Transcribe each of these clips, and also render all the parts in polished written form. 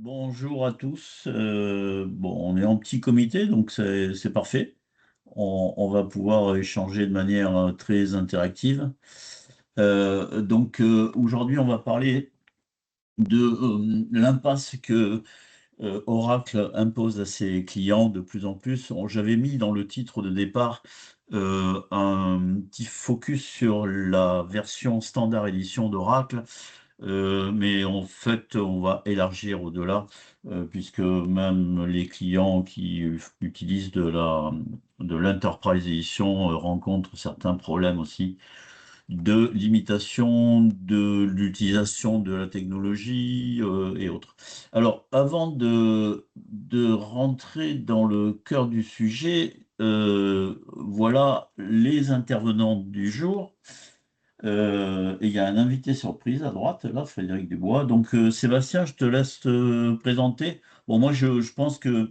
Bonjour à tous. Bon, on est en petit comité, donc c'est parfait. On va pouvoir échanger de manière très interactive. Aujourd'hui, on va parler de l'impasse que Oracle impose à ses clients de plus en plus. J'avais mis dans le titre de départ un petit focus sur la version standard édition d'Oracle. Mais en fait, on va élargir au-delà, puisque même les clients qui utilisent de l'Enterprise Edition rencontrent certains problèmes aussi de limitation de l'utilisation de la technologie et autres. Alors, avant de rentrer dans le cœur du sujet, voilà les intervenants du jour. Et il y a un invité surprise à droite, là, Frédéric Dubois. Donc, Sébastien, je te laisse te présenter. Bon, moi, je pense que...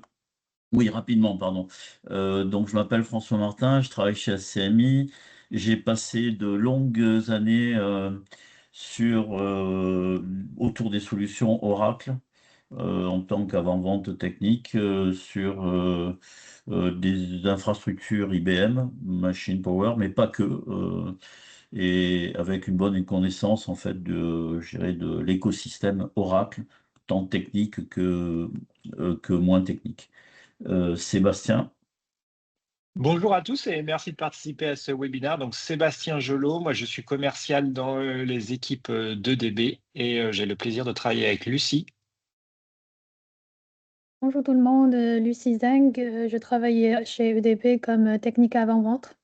Oui, rapidement, pardon. Donc, je m'appelle François Martin, je travaille chez ACMI. J'ai passé de longues années autour des solutions Oracle en tant qu'avant-vente technique sur des infrastructures IBM, Machine Power, mais pas que. Et avec une bonne connaissance en fait je dirais, de l'écosystème Oracle, tant technique que moins technique. Sébastien, Bonjour à tous et merci de participer à ce webinaire. Donc Sébastien Gelot, moi je suis commercial dans les équipes d'EDB et j'ai le plaisir de travailler avec Lucie. Bonjour tout le monde, Lucie Zeng, je travaille chez EDP comme technique avant-vente.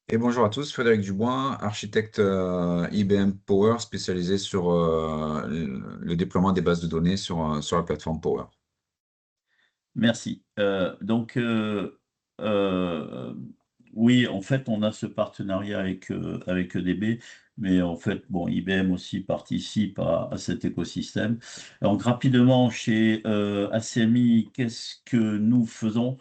Et bonjour à tous, Frédéric Dubois, architecte IBM Power spécialisé sur le déploiement des bases de données sur la plateforme Power. merci. Euh, oui, en fait, on a ce partenariat avec EDB, mais en fait, bon, IBM aussi participe à cet écosystème. Donc, rapidement, chez ACMI, qu'est-ce que nous faisons?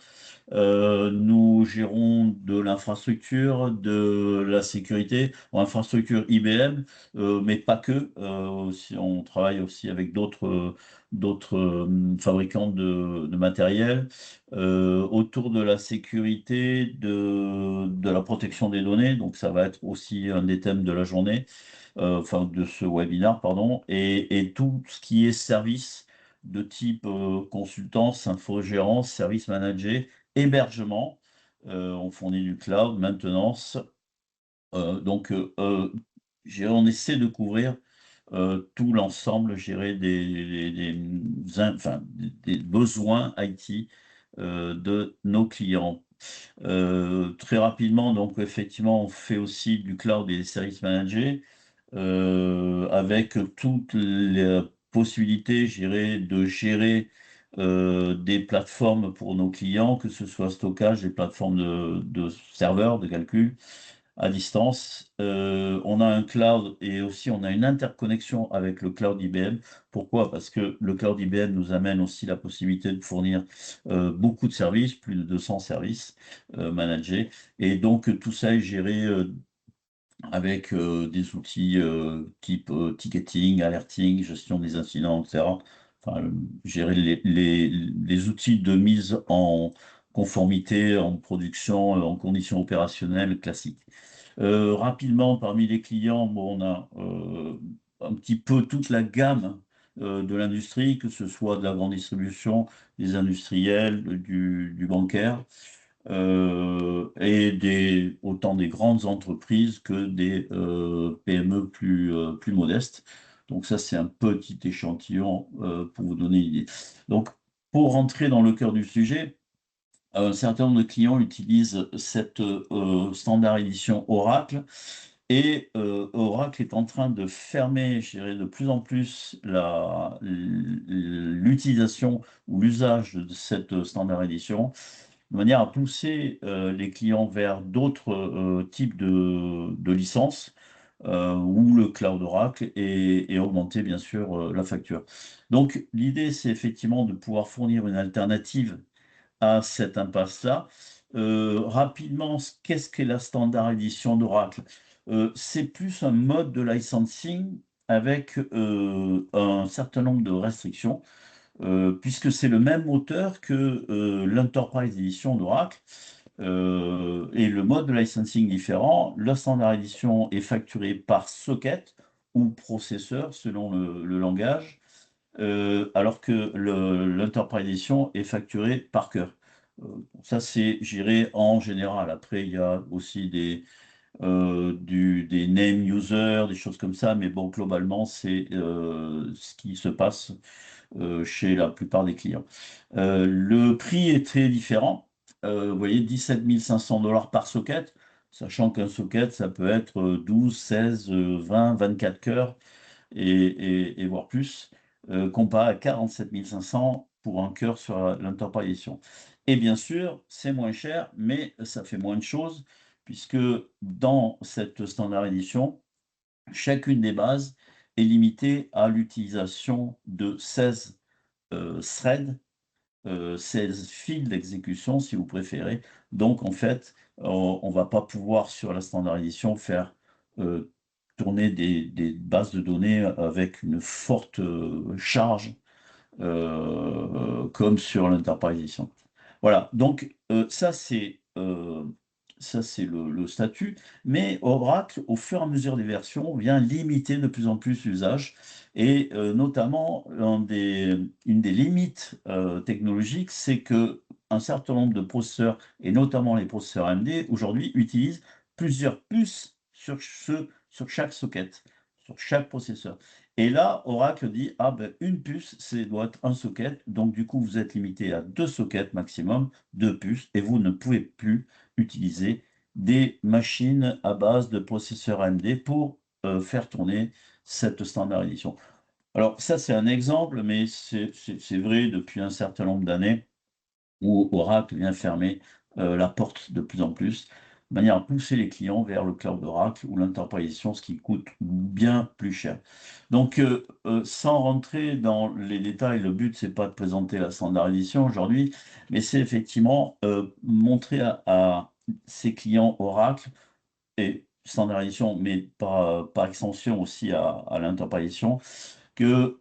Nous gérons de l'infrastructure, de la sécurité, en infrastructure IBM, mais pas que. On travaille aussi avec d'autres fabricants de matériel autour de la sécurité, de la protection des données. Donc ça va être aussi un des thèmes de la journée, enfin de ce webinaire, pardon, et tout ce qui est service de type consultance, infogérance, service manager, hébergement. On fournit du cloud, maintenance. On essaie de couvrir tout l'ensemble, je dirais, des besoins IT de nos clients. Très rapidement, donc effectivement, on fait aussi du cloud et des services managés avec toutes les possibilités, je dirais, de gérer des plateformes pour nos clients, que ce soit stockage, des plateformes de serveurs, de calcul à distance. On a un cloud et aussi on a une interconnexion avec le cloud IBM. Pourquoi? Parce que le cloud IBM nous amène aussi la possibilité de fournir beaucoup de services, plus de 200 services managés. Et donc tout ça est géré avec des outils type ticketing, alerting, gestion des incidents, etc. Enfin, gérer les outils de mise en conformité, en production, en conditions opérationnelles classiques. Rapidement, parmi les clients, bon, on a un petit peu toute la gamme de l'industrie, que ce soit de la grande distribution, des industriels, du bancaire autant des grandes entreprises que des PME plus modestes. Donc ça, c'est un petit échantillon pour vous donner une idée. Donc, pour rentrer dans le cœur du sujet, un certain nombre de clients utilisent cette standard édition Oracle et Oracle est en train de fermer, je dirais, de plus en plus l'utilisation ou l'usage de cette standard édition de manière à pousser les clients vers d'autres types de licences ou le cloud Oracle et augmenter bien sûr la facture. Donc l'idée, c'est effectivement de pouvoir fournir une alternative à cette impasse-là. Rapidement, qu'est-ce qu'est la standard édition d'Oracle? C'est plus un mode de licensing avec un certain nombre de restrictions, puisque c'est le même moteur que l'Enterprise Edition d'Oracle. Et le mode de licensing différent. La Standard Edition est facturée par socket ou processeur selon le langage, alors que l'Enterprise Edition est facturée par cœur. Ça, c'est géré en général. Après, il y a aussi des name users, des choses comme ça, mais bon, globalement, c'est ce qui se passe chez la plupart des clients. Le prix est très différent. Vous voyez, 17 500 $ par socket, sachant qu'un socket, ça peut être 12, 16, 20, 24 cœurs et voire plus, comparé à 47 500 pour un cœur sur l'interpolation. Et bien sûr, c'est moins cher, mais ça fait moins de choses, puisque dans cette standard édition, chacune des bases est limitée à l'utilisation de 16 threads, 16 fils d'exécution, si vous préférez. Donc, en fait, on ne va pas pouvoir, sur la standard édition, faire tourner des bases de données avec une forte charge, comme sur l'Enterprise Edition. Voilà, donc ça c'est le statut, mais Oracle, au fur et à mesure des versions, vient limiter de plus en plus l'usage, et notamment une des limites technologiques, c'est que un certain nombre de processeurs, et notamment les processeurs AMD, aujourd'hui utilisent plusieurs puces sur chaque socket, sur chaque processeur. Et là, Oracle dit, ah ben, une puce, c'est doit être un socket, donc du coup, vous êtes limité à 2 sockets maximum, 2 puces, et vous ne pouvez plus utiliser des machines à base de processeurs AMD pour faire tourner cette standard édition. Alors ça, c'est un exemple, mais c'est vrai depuis un certain nombre d'années où Oracle vient fermer la porte de plus en plus, de manière à pousser les clients vers le cloud d'Oracle ou l'interprétation, ce qui coûte bien plus cher. Donc, sans rentrer dans les détails, le but, c'est pas de présenter la standard édition aujourd'hui, mais c'est effectivement montrer à ces clients Oracle et standard édition, mais par extension aussi à l'interprétation, que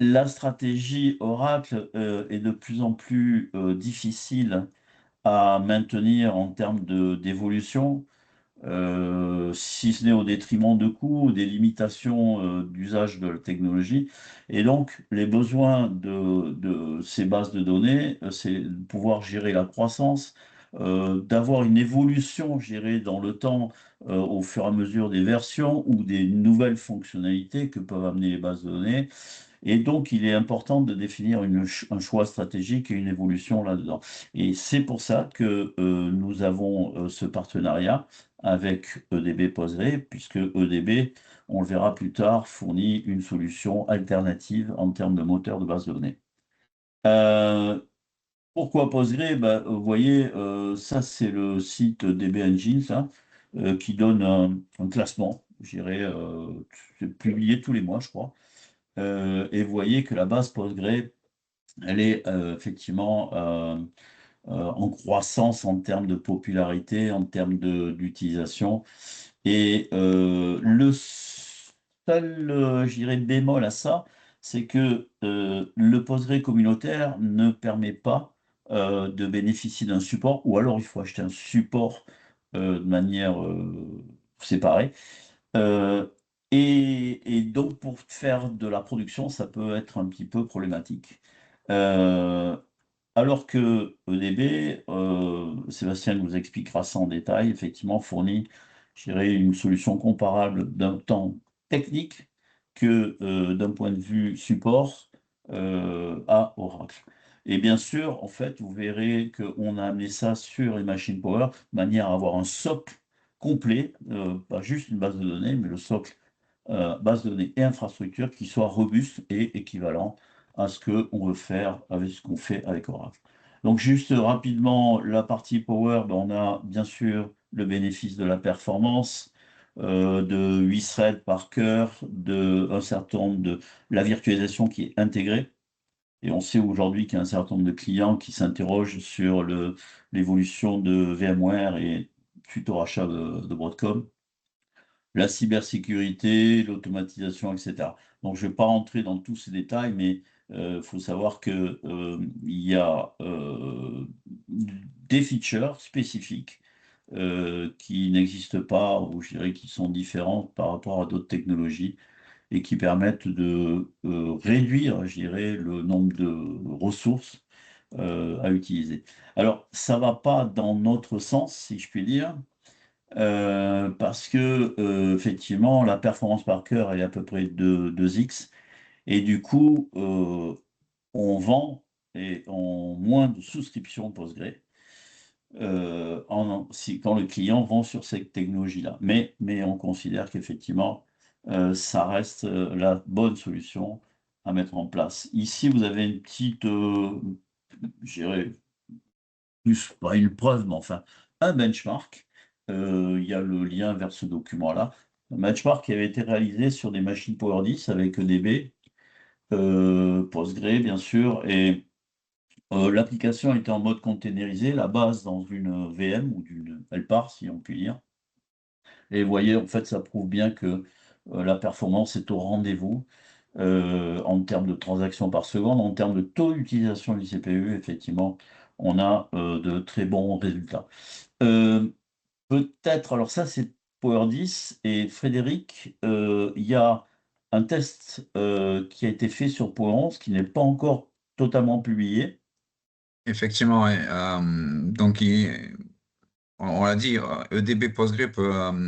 la stratégie Oracle est de plus en plus difficile à maintenir en termes d'évolution, si ce n'est au détriment de coûts ou des limitations d'usage de la technologie. Et donc, les besoins de ces bases de données, c'est de pouvoir gérer la croissance, d'avoir une évolution gérée dans le temps au fur et à mesure des versions ou des nouvelles fonctionnalités que peuvent amener les bases de données. Et donc, il est important de définir un choix stratégique et une évolution là-dedans. Et c'est pour ça que nous avons ce partenariat avec EDB Postgre, puisque EDB, on le verra plus tard, fournit une solution alternative en termes de moteur de base de données. Pourquoi Postgre? Ben, vous voyez, ça c'est le site DB Engine, ça, qui donne un classement, je dirais, publié tous les mois, je crois. Et vous voyez que la base Postgre, elle est effectivement en croissance en termes de popularité, en termes d'utilisation. Et le seul, je dirais, bémol à ça, c'est que le Postgre communautaire ne permet pas de bénéficier d'un support, ou alors il faut acheter un support de manière séparée. Euh, et donc, pour faire de la production, ça peut être un petit peu problématique. Euh, alors que EDB, Sébastien vous expliquera ça en détail, effectivement, fournit, je dirais, une solution comparable d'un temps technique que d'un point de vue support à Oracle. Et bien sûr, en fait, vous verrez qu'on a amené ça sur les machines Power, de manière à avoir un socle complet, pas juste une base de données, mais le socle base de données et infrastructure qui soit robuste et équivalent à ce qu'on veut faire avec ce qu'on fait avec Oracle. Donc juste rapidement, la partie Power, ben, on a bien sûr le bénéfice de la performance, de 8 threads par cœur, de un certain nombre de la virtualisation qui est intégrée. Et on sait aujourd'hui qu'il y a un certain nombre de clients qui s'interrogent sur l'évolution de VMware et suite au rachat de Broadcom. la cybersécurité, l'automatisation, etc. Donc, je ne vais pas rentrer dans tous ces détails, mais il faut savoir qu'il y a des features spécifiques qui n'existent pas, ou je dirais qui sont différentes par rapport à d'autres technologies, et qui permettent de réduire, je dirais, le nombre de ressources à utiliser. Alors, ça ne va pas dans notre sens, si je puis dire, parce que effectivement, la performance par cœur est à peu près de 2x, et du coup, on vend et en moins de souscriptions Postgre quand le client vend sur cette technologie-là. Mais on considère qu'effectivement, ça reste la bonne solution à mettre en place. Ici, vous avez une petite, je dirais, plus, pas une preuve, mais enfin, un benchmark. Il y a le lien vers ce document-là. Un benchmark qui avait été réalisé sur des machines Power 10 avec EDB, Postgre, bien sûr, et l'application était en mode containerisé, la base dans une VM ou d'une LPAR, si on peut dire. Et vous voyez, en fait, ça prouve bien que la performance est au rendez-vous en termes de transactions par seconde, en termes de taux d'utilisation du CPU, effectivement, on a de très bons résultats. Peut-être, alors ça c'est Power 10 et Frédéric, il y a un test qui a été fait sur Power 11 qui n'est pas encore totalement publié. Effectivement, ouais. Donc, on l'a dit, EDB Postgre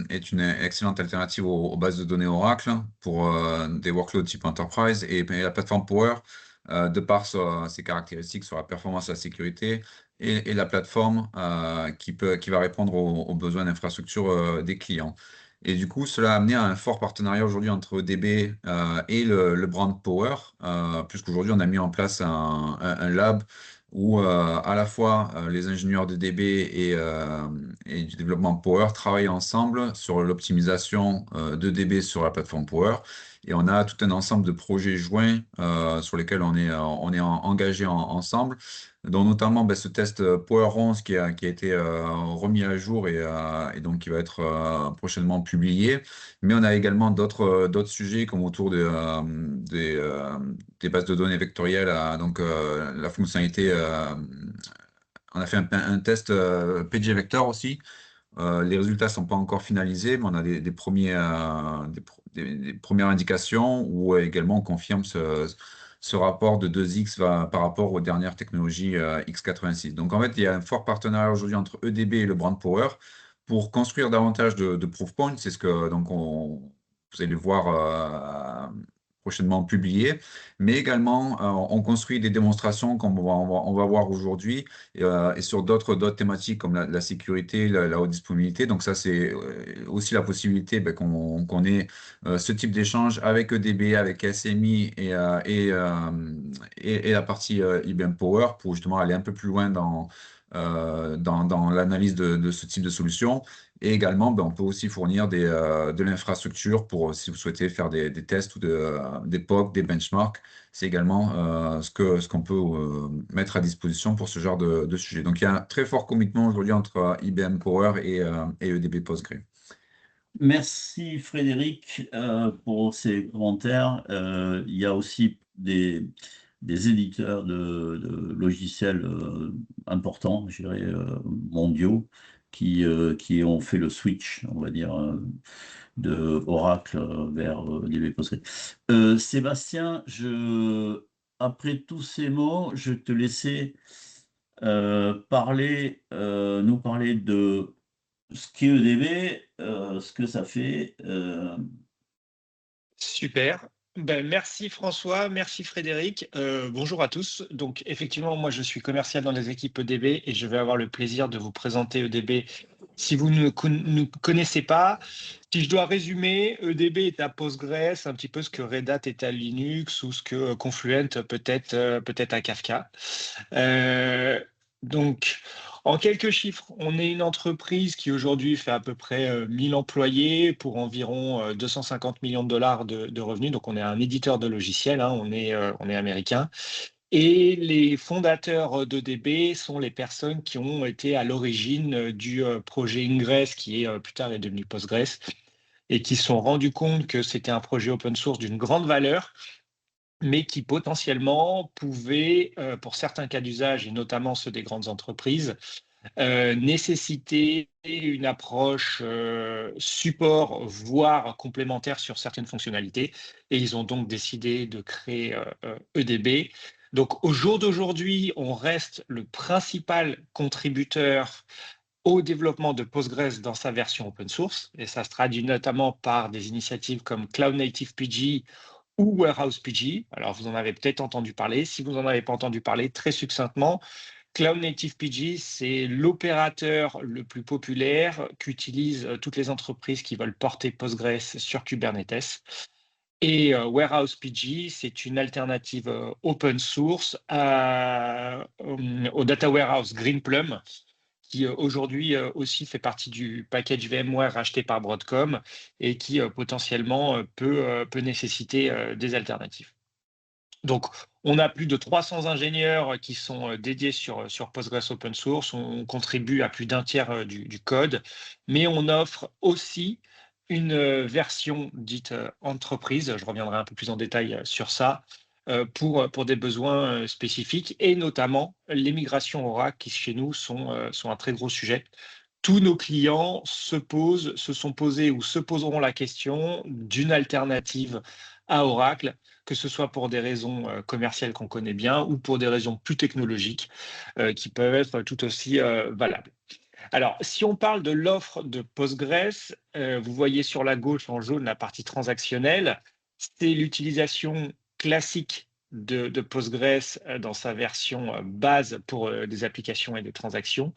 est une excellente alternative aux bases de données Oracle pour des workloads type Enterprise et la plateforme Power, de par ses caractéristiques sur la performance, la sécurité et la plateforme qui va répondre aux besoins d'infrastructure des clients. Et du coup, cela a amené à un fort partenariat aujourd'hui entre EDB et le brand Power, puisqu'aujourd'hui, on a mis en place un lab où à la fois les ingénieurs de DB et du développement Power travaillent ensemble sur l'optimisation de DB sur la plateforme Power. Et on a tout un ensemble de projets joints sur lesquels on est engagé ensemble, dont notamment ce test Power 11 qui a été remis à jour et donc qui va être prochainement publié. Mais on a également d'autres sujets comme autour des bases de données vectorielles, donc la fonctionnalité. On a fait un test PG Vector aussi. Les résultats ne sont pas encore finalisés, mais on a des premières indications où également on confirme ce rapport de 2x par rapport aux dernières technologies x86. Donc en fait, il y a un fort partenariat aujourd'hui entre EDB et le Brand Power pour construire davantage de proof points. C'est ce que donc vous allez le voir prochainement publié, mais également on construit des démonstrations comme on va voir aujourd'hui et sur d'autres thématiques comme la sécurité, la haute disponibilité. Donc ça, c'est aussi la possibilité qu'on ait ce type d'échange avec EDB, avec SMI et la partie IBM Power pour justement aller un peu plus loin dans l'analyse de ce type de solution. Et également, on peut aussi fournir de l'infrastructure pour si vous souhaitez faire des tests ou des POC, des benchmarks. C'est également ce qu'on peut mettre à disposition pour ce genre de sujet. Donc, il y a un très fort commitment aujourd'hui entre IBM Power et EDB Postgre. Merci Frédéric pour ces commentaires. Il y a aussi des éditeurs de logiciels importants, je dirais mondiaux, qui ont fait le switch, on va dire, de Oracle vers DB Postgre. Sébastien, après tous ces mots, je te laissais nous parler de ce qu'est EDB, ce que ça fait. Super. Ben, merci François, merci Frédéric. Bonjour à tous. Donc effectivement, moi je suis commercial dans les équipes EDB et je vais avoir le plaisir de vous présenter EDB. Si vous ne connaissez pas, si je dois résumer, EDB est à Postgres, un petit peu ce que Red Hat est à Linux ou ce que Confluent peut-être à Kafka. Donc, en quelques chiffres, on est une entreprise qui aujourd'hui fait à peu près 1000 employés pour environ 250 millions de dollars de revenus. Donc, on est un éditeur de logiciels, hein, on est américain. Et les fondateurs d'EDB sont les personnes qui ont été à l'origine du projet Ingress, qui plus tard est devenu Postgres. et qui se sont rendus compte que c'était un projet open source d'une grande valeur, mais qui potentiellement pouvait, pour certains cas d'usage, et notamment ceux des grandes entreprises, nécessiter une approche support, voire complémentaire sur certaines fonctionnalités. Et ils ont donc décidé de créer EDB. Donc au jour d'aujourd'hui, on reste le principal contributeur au développement de Postgres dans sa version open source. Et ça se traduit notamment par des initiatives comme Cloud Native PG ou Warehouse PG. Alors, vous en avez peut-être entendu parler. Si vous n'en avez pas entendu parler, très succinctement, Cloud Native PG, c'est l'opérateur le plus populaire qu'utilisent toutes les entreprises qui veulent porter Postgres sur Kubernetes. Et Warehouse PG, c'est une alternative open source au Data Warehouse Greenplum, qui aujourd'hui aussi fait partie du package VMware racheté par Broadcom et qui potentiellement peut nécessiter des alternatives. Donc, on a plus de 300 ingénieurs qui sont dédiés sur Postgres Open Source. On contribue à plus d'un tiers du code, mais on offre aussi une version dite entreprise. Je reviendrai un peu plus en détail sur ça pour des besoins spécifiques et notamment les migrations Oracle qui chez nous sont un très gros sujet. Tous nos clients se sont posés ou se poseront la question d'une alternative à Oracle, que ce soit pour des raisons commerciales qu'on connaît bien ou pour des raisons plus technologiques qui peuvent être tout aussi valables. Alors, si on parle de l'offre de Postgres, vous voyez sur la gauche en jaune la partie transactionnelle, c'est l'utilisation classique de Postgres dans sa version base pour des applications et des transactions.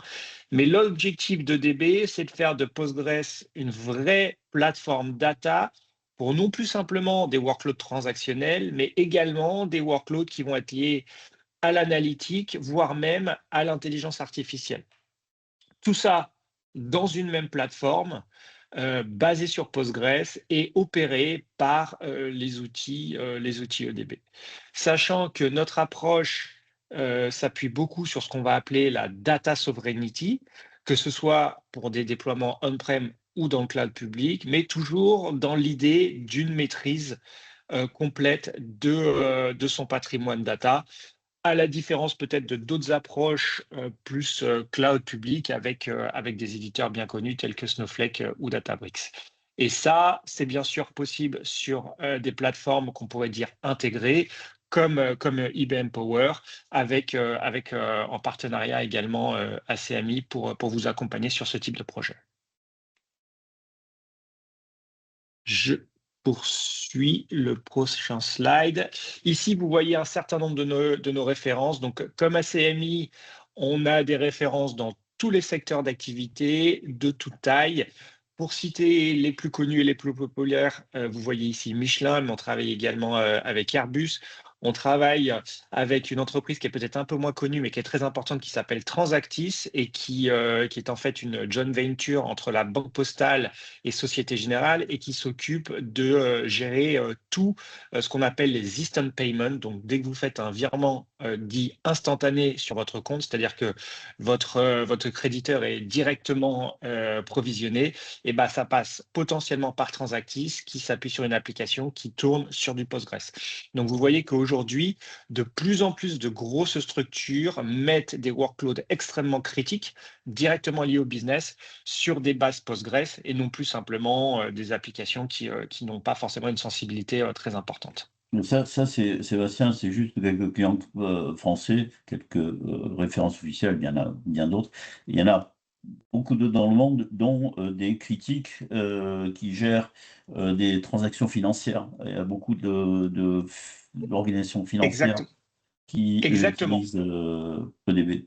Mais l'objectif de DB, c'est de faire de Postgres une vraie plateforme data pour non plus simplement des workloads transactionnels, mais également des workloads qui vont être liés à l'analytique, voire même à l'intelligence artificielle. Tout ça dans une même plateforme basée sur Postgres et opérée par les outils EDB. Sachant que notre approche s'appuie beaucoup sur ce qu'on va appeler la data sovereignty, que ce soit pour des déploiements on-prem ou dans le cloud public, mais toujours dans l'idée d'une maîtrise complète de son patrimoine data, à la différence peut-être de d'autres approches plus cloud public avec des éditeurs bien connus tels que Snowflake ou Databricks. Et ça, c'est bien sûr possible sur des plateformes qu'on pourrait dire intégrées, comme IBM Power, avec en partenariat également ACMI pour vous accompagner sur ce type de projet. Je poursuis le prochain slide. Ici, vous voyez un certain nombre de nos références. Donc, comme ACMI, on a des références dans tous les secteurs d'activité, de toute taille. Pour citer les plus connus et les plus populaires, vous voyez ici Michelin, mais on travaille également avec Airbus. On travaille avec une entreprise qui est peut-être un peu moins connue, mais qui est très importante, qui s'appelle Transactis et qui est en fait une joint venture entre la Banque Postale et Société Générale et qui s'occupe de gérer tout ce qu'on appelle les instant payments. Donc, dès que vous faites un virement dit instantané sur votre compte, c'est-à-dire que votre créditeur est directement provisionné, et ben, ça passe potentiellement par Transactis qui s'appuie sur une application qui tourne sur du Postgres. Donc, vous voyez qu'aujourd'hui, de plus en plus de grosses structures mettent des workloads extrêmement critiques directement liés au business sur des bases Postgres et non plus simplement des applications qui n'ont pas forcément une sensibilité très importante. Ça, c'est Sébastien, c'est juste quelques clients français, quelques références officielles, il y en a bien d'autres. Il y en a beaucoup d'autres dans le monde, dont des critiques qui gèrent des transactions financières. Il y a beaucoup d'organisations financières qui Exactement. utilisent EDB.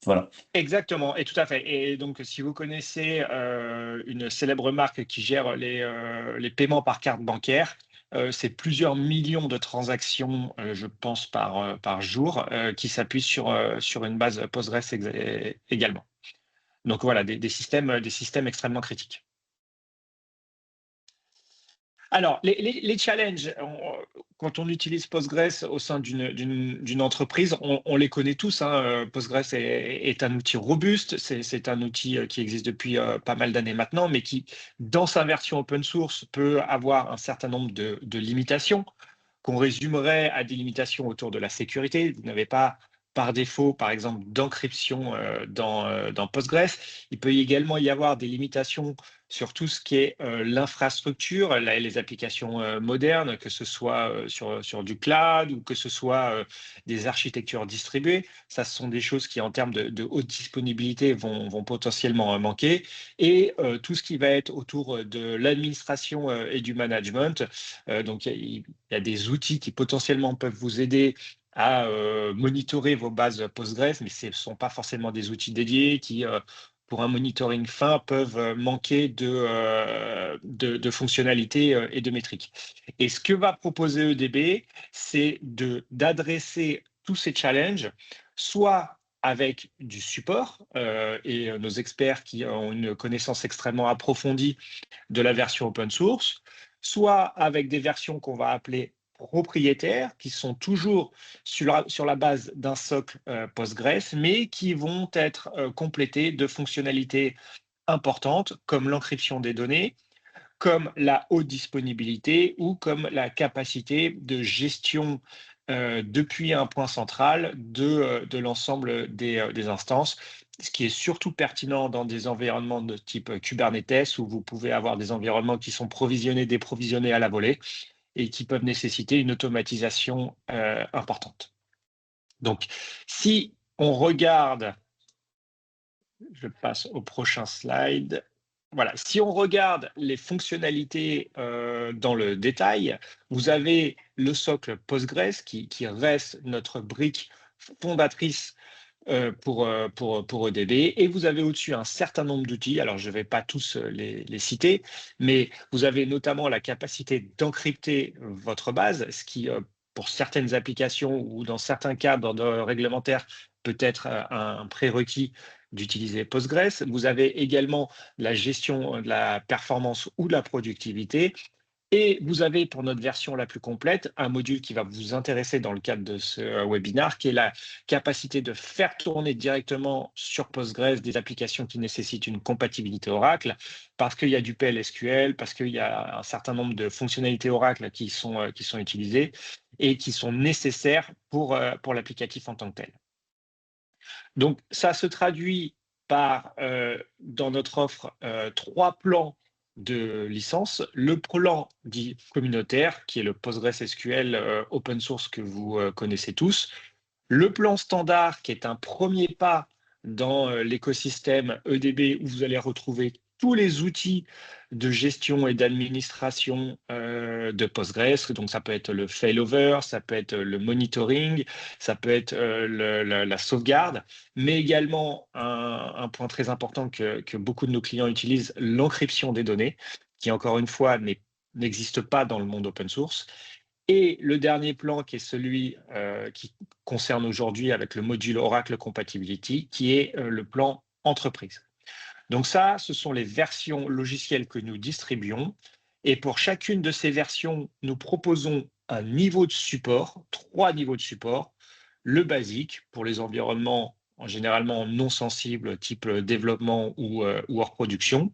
Voilà. Exactement, et tout à fait. Et donc, si vous connaissez une célèbre marque qui gère les paiements par carte bancaire, c'est plusieurs millions de transactions, je pense, par jour, qui s'appuient sur une base Postgres également. Donc voilà, des systèmes extrêmement critiques. Alors, les challenges, quand on utilise Postgres au sein d'une entreprise, on les connaît tous, hein. Postgres est un outil robuste, c'est un outil qui existe depuis pas mal d'années maintenant, mais qui, dans sa version open source, peut avoir un certain nombre de limitations qu'on résumerait à des limitations autour de la sécurité. Vous n'avez pas par défaut, par exemple, d'encryption dans Postgres. Il peut également y avoir des limitations sur tout ce qui est l'infrastructure, les applications modernes, que ce soit sur du cloud ou que ce soit des architectures distribuées. Ça, ce sont des choses qui, en termes de haute disponibilité, vont potentiellement manquer. Et tout ce qui va être autour de l'administration et du management. Donc, il y a des outils qui potentiellement peuvent vous aider à monitorer vos bases Postgres, mais ce ne sont pas forcément des outils dédiés qui, pour un monitoring fin, peuvent manquer de fonctionnalités et de métriques. Et ce que va proposer EDB, c'est d'adresser tous ces challenges, soit avec du support, et nos experts qui ont une connaissance extrêmement approfondie de la version open source, soit avec des versions qu'on va appeler propriétaires, qui sont toujours sur la base d'un socle Postgres, mais qui vont être complétées de fonctionnalités importantes comme l'encryption des données, comme la haute disponibilité ou comme la capacité de gestion depuis un point central de l'ensemble des instances, ce qui est surtout pertinent dans des environnements de type Kubernetes, où vous pouvez avoir des environnements qui sont provisionnés, déprovisionnés à la volée et qui peuvent nécessiter une automatisation importante. Donc, si on regarde, je passe au prochain slide. Voilà, si on regarde les fonctionnalités dans le détail, vous avez le socle Postgres qui reste notre brique fondatrice pour EDB, et vous avez au-dessus un certain nombre d'outils. Alors, je ne vais pas tous les citer, mais vous avez notamment la capacité d'encrypter votre base, ce qui, pour certaines applications ou dans certains cadres réglementaires, peut être un prérequis d'utiliser Postgres. Vous avez également la gestion de la performance ou de la productivité. Et vous avez, pour notre version la plus complète, un module qui va vous intéresser dans le cadre de ce webinaire, qui est la capacité de faire tourner directement sur Postgres des applications qui nécessitent une compatibilité Oracle, parce qu'il y a du PLSQL, parce qu'il y a un certain nombre de fonctionnalités Oracle qui sont utilisées et qui sont nécessaires pour l'applicatif en tant que tel. Donc, ça se traduit par, dans notre offre, 3 plans de licence. Le plan dit communautaire, qui est le PostgreSQL open source que vous connaissez tous. Le plan standard, qui est un premier pas dans l'écosystème EDB, où vous allez retrouver tous les outils de gestion et d'administration de Postgres. Donc, ça peut être le failover, ça peut être le monitoring, ça peut être la sauvegarde, mais également un point très important que beaucoup de nos clients utilisent, l'encryption des données, qui, encore une fois, n'existe pas dans le monde open source. Et le dernier plan, qui est celui qui concerne aujourd'hui avec le module Oracle Compatibility, qui est le plan entreprise. Donc ça, ce sont les versions logicielles que nous distribuons. Et pour chacune de ces versions, nous proposons un niveau de support, 3 niveaux de support. Le basique pour les environnements généralement non sensibles, type développement ou hors production.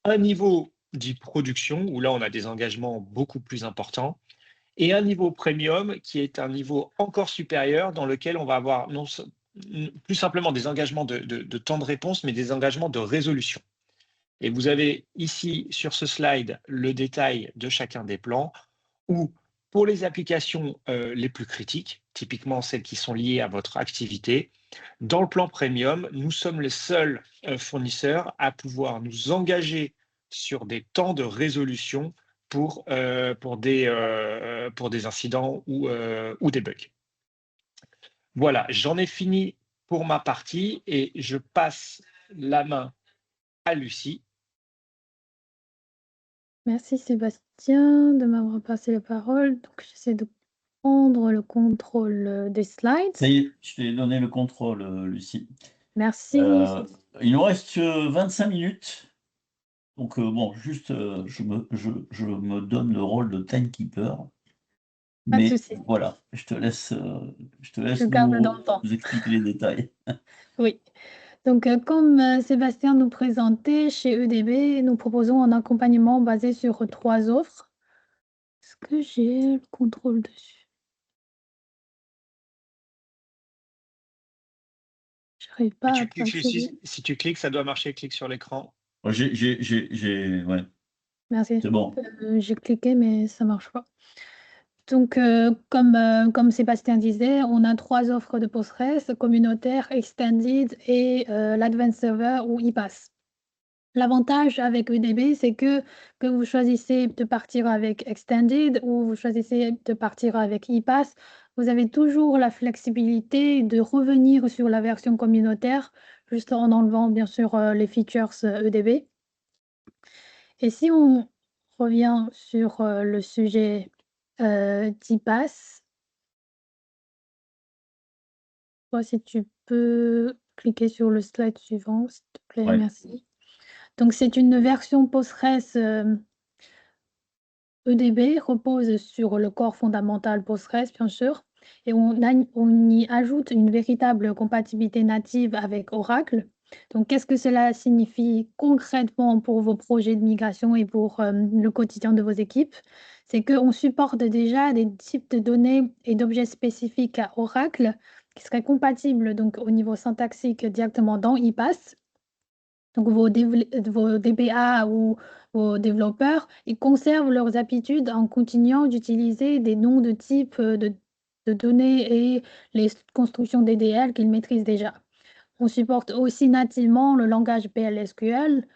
Un niveau dit production, où là, on a des engagements beaucoup plus importants. Et un niveau premium qui est un niveau encore supérieur dans lequel on va avoir plus simplement des engagements de temps de réponse, mais des engagements de résolution. Et vous avez ici sur ce slide le détail de chacun des plans où, pour les applications les plus critiques, typiquement celles qui sont liées à votre activité, dans le plan premium, nous sommes les seuls fournisseurs à pouvoir nous engager sur des temps de résolution pour des incidents ou des bugs. Voilà, j'en ai fini pour ma partie et je passe la main à Lucie. Merci Sébastien de m'avoir passé la parole. Donc, j'essaie de prendre le contrôle des slides. Ça y est, je t'ai donné le contrôle, Lucie. Merci. Il nous reste 25 minutes. Donc, bon, juste, je me donne le rôle de timekeeper, Pas de mais souci, voilà, je te je laisse garde dans le nous temps. expliquer les détails. Oui. Donc, comme Sébastien nous présentait, chez EDB, nous proposons un accompagnement basé sur 3 offres. Est-ce que j'ai le contrôle dessus? J'arrive Et pas à tu cliques, passer. si tu cliques, ça doit marcher, clique sur l'écran. Ouais, ouais, Merci. c'est bon. J'ai cliqué, mais ça marche pas. Donc, comme Sébastien disait, on a 3 offres de Postgres: communautaire, extended et l'Advanced Server ou iPaaS. L'avantage avec EDB, c'est que vous choisissez de partir avec extended ou vous choisissez de partir avec iPaaS, vous avez toujours la flexibilité de revenir sur la version communautaire, juste en enlevant bien sûr les features EDB. Et si on revient sur le sujet d'iPaaS, toi, si tu peux cliquer sur le slide suivant, s'il te plaît, Ouais. merci. Donc, c'est une version Postgres. EDB repose sur le corps fondamental Postgres, bien sûr, et on y ajoute une véritable compatibilité native avec Oracle. Donc, qu'est-ce que cela signifie concrètement pour vos projets de migration et pour le quotidien de vos équipes? C'est qu'on supporte déjà des types de données et d'objets spécifiques à Oracle qui seraient compatibles donc, au niveau syntaxique directement dans iPaaS. Donc vos DBA ou vos développeurs, ils conservent leurs habitudes en continuant d'utiliser des noms de type, de données et les constructions DDL qu'ils maîtrisent déjà. On supporte aussi nativement le langage PLSQL,